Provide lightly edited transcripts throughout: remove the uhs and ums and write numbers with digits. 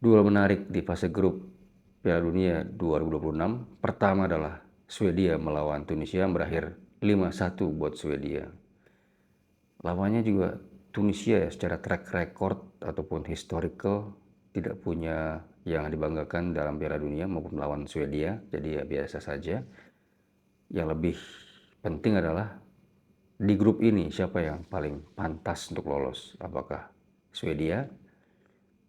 Duel menarik di fase grup Piala Dunia 2026. Pertama adalah Swedia melawan Tunisia yang berakhir 5-1 buat Swedia. Lawannya juga Tunisia ya, secara track record ataupun historical tidak punya yang dibanggakan dalam Piala Dunia maupun melawan Swedia, jadi ya biasa saja. Yang lebih penting adalah di grup ini siapa yang paling pantas untuk lolos, apakah Swedia,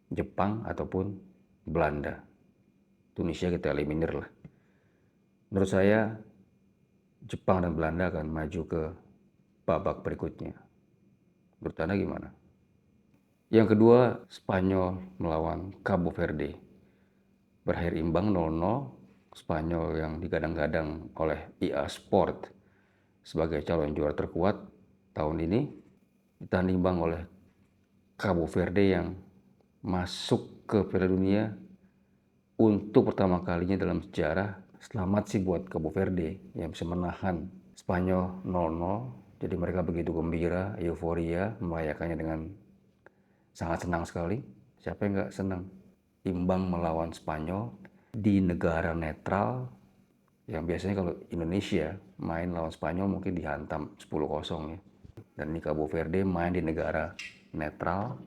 Jepang ataupun Belanda. Tunisia kita eliminir lah. Menurut saya Jepang dan Belanda akan maju ke babak berikutnya. Menurut Anda gimana? Yang kedua, Spanyol melawan Cabo Verde. Berakhir imbang 0-0. Spanyol yang digadang-gadang oleh EA Sport sebagai calon juara terkuat tahun ini ditahan imbang oleh Cabo Verde yang masuk ke Piala Dunia untuk pertama kalinya dalam sejarah. Selamat sih buat Cabo Verde yang bisa menahan Spanyol 0-0. Jadi mereka begitu gembira, euforia, merayakannya dengan sangat senang sekali. Siapa yang nggak senang? Imbang melawan Spanyol di negara netral yang biasanya kalau Indonesia main lawan Spanyol mungkin dihantam 10-0 ya. Dan ini Cabo Verde main di negara netral,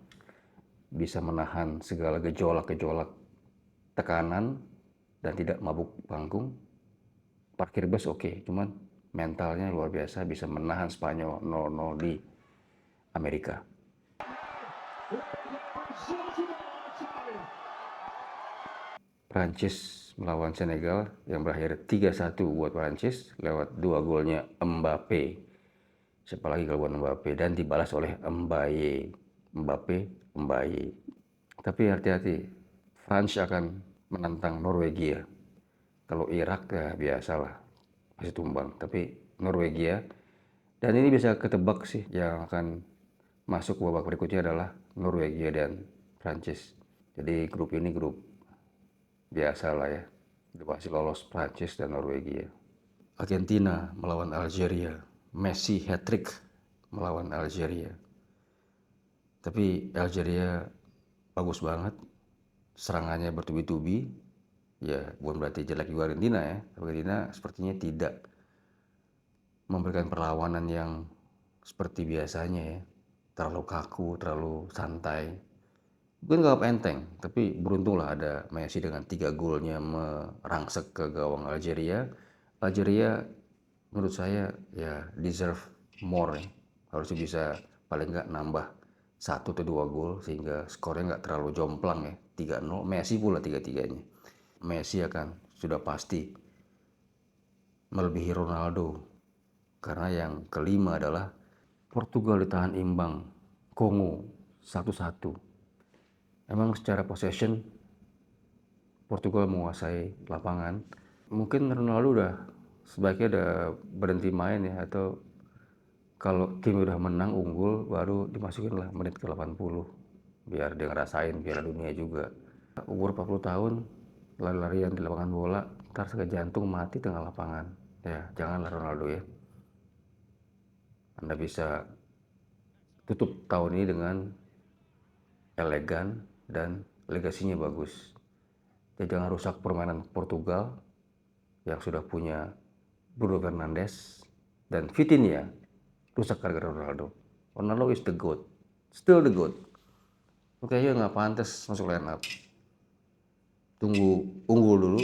bisa menahan segala gejolak-gejolak tekanan dan tidak mabuk panggung. Parkir bus oke, cuman mentalnya luar biasa, bisa menahan Spanyol 0-0 di Amerika. Prancis melawan Senegal yang berakhir 3-1 buat Prancis lewat 2 golnya Mbappe. Siapa lagi kalau bukan Mbappe, dan dibalas oleh Mbaye. Mbappe. Tapi hati-hati, France akan menantang Norwegia. Kalau Irak ya biasalah, masih tumbang. Tapi Norwegia, dan ini bisa ketebak sih, yang akan masuk babak berikutnya adalah Norwegia dan Prancis. Jadi grup ini grup biasa lah ya, udah pasti lolos Prancis dan Norwegia. Argentina melawan Algeria, Messi hat-trick melawan Algeria. Tapi Algeria bagus banget, serangannya bertubi-tubi. Ya bukan berarti jelek juga Argentina ya. Argentina sepertinya tidak memberikan perlawanan yang seperti biasanya ya, terlalu kaku, terlalu santai. Mungkin gak enteng, tapi beruntunglah ada Messi dengan 3 golnya merangsek ke gawang Algeria. Algeria menurut saya ya deserve more ya. Harusnya bisa paling nggak nambah 1 atau 2 gol sehingga skornya nggak terlalu jomplang ya. 3-0, Messi pula 3-3-nya. Messi akan sudah pasti melebihi Ronaldo. Karena yang kelima adalah Portugal ditahan imbang Kongo 1-1. Emang secara possession Portugal menguasai lapangan. Mungkin Ronaldo udah sebaiknya udah berhenti main ya, atau kalau tim udah menang unggul baru dimasukin lah menit ke 80 biar dia ngerasain Piala Dunia juga. Umur 40 tahun lari-larian di lapangan bola, ntar sakit jantung mati tengah lapangan. Ya janganlah Ronaldo ya. Anda bisa tutup tahun ini dengan elegan dan legasinya bagus. Jadi jangan rusak permainan Portugal yang sudah punya Bruno Fernandes dan Vitinha, rusak gara-gara Ronaldo. Ronaldo is the GOAT, still the GOAT. Oke, ya nggak pantas masuk line up. Tunggu unggul dulu,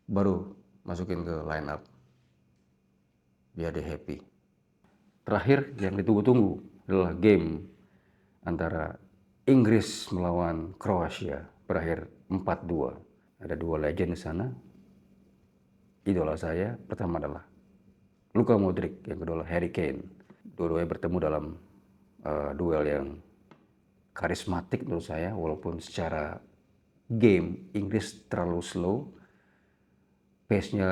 baru masukin ke line up. Biar dia happy. Terakhir yang ditunggu-tunggu adalah game antara Inggris melawan Kroasia, berakhir 4-2. Ada 2 legend di sana. Idola saya pertama adalah Luka Modric, yang kedua adalah Harry Kane. Dua-duanya bertemu dalam duel yang karismatik menurut saya, walaupun secara game Inggris terlalu slow, pace-nya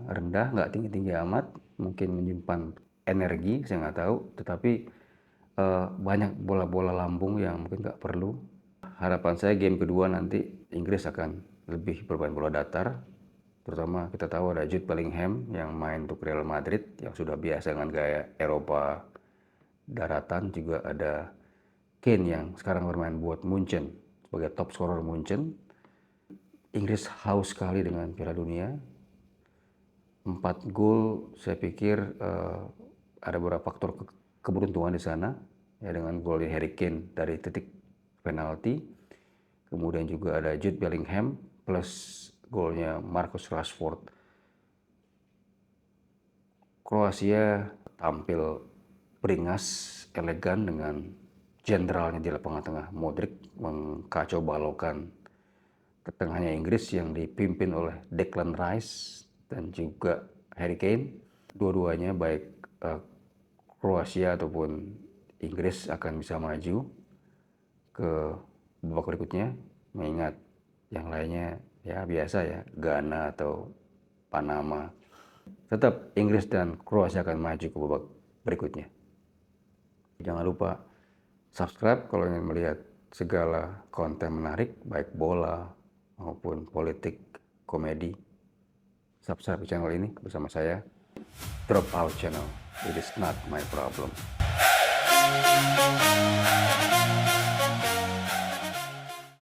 rendah, nggak tinggi-tinggi amat, mungkin menyimpan energi, saya nggak tahu, tetapi banyak bola-bola lambung yang mungkin nggak perlu. Harapan saya game kedua nanti Inggris akan lebih bermain bola datar, terutama kita tahu ada Jude Bellingham yang main untuk Real Madrid yang sudah biasa dengan gaya Eropa daratan, juga ada Kane yang sekarang bermain buat Munchen sebagai top scorer Munchen. Inggris haus sekali dengan Piala Dunia. 4 gol, saya pikir ada beberapa faktor keberuntungan di sana, ya, dengan gol Harry Kane dari titik penalti. Kemudian juga ada Jude Bellingham plus golnya Marcus Rashford. Kroasia tampil beringas, elegan dengan jenderalnya di lapangan tengah. Modric mengkacau balaukan ke tengahnya Inggris yang dipimpin oleh Declan Rice dan juga Harry Kane. Dua-duanya baik Kroasia ataupun Inggris akan bisa maju ke babak berikutnya, mengingat yang lainnya ya biasa ya, Ghana atau Panama. Tetap Inggris dan Kroasia akan maju ke babak berikutnya. Jangan lupa subscribe kalau ingin melihat segala konten menarik, baik bola maupun politik, komedi. Subscribe channel ini bersama saya, Drop Out Channel. It is not my problem.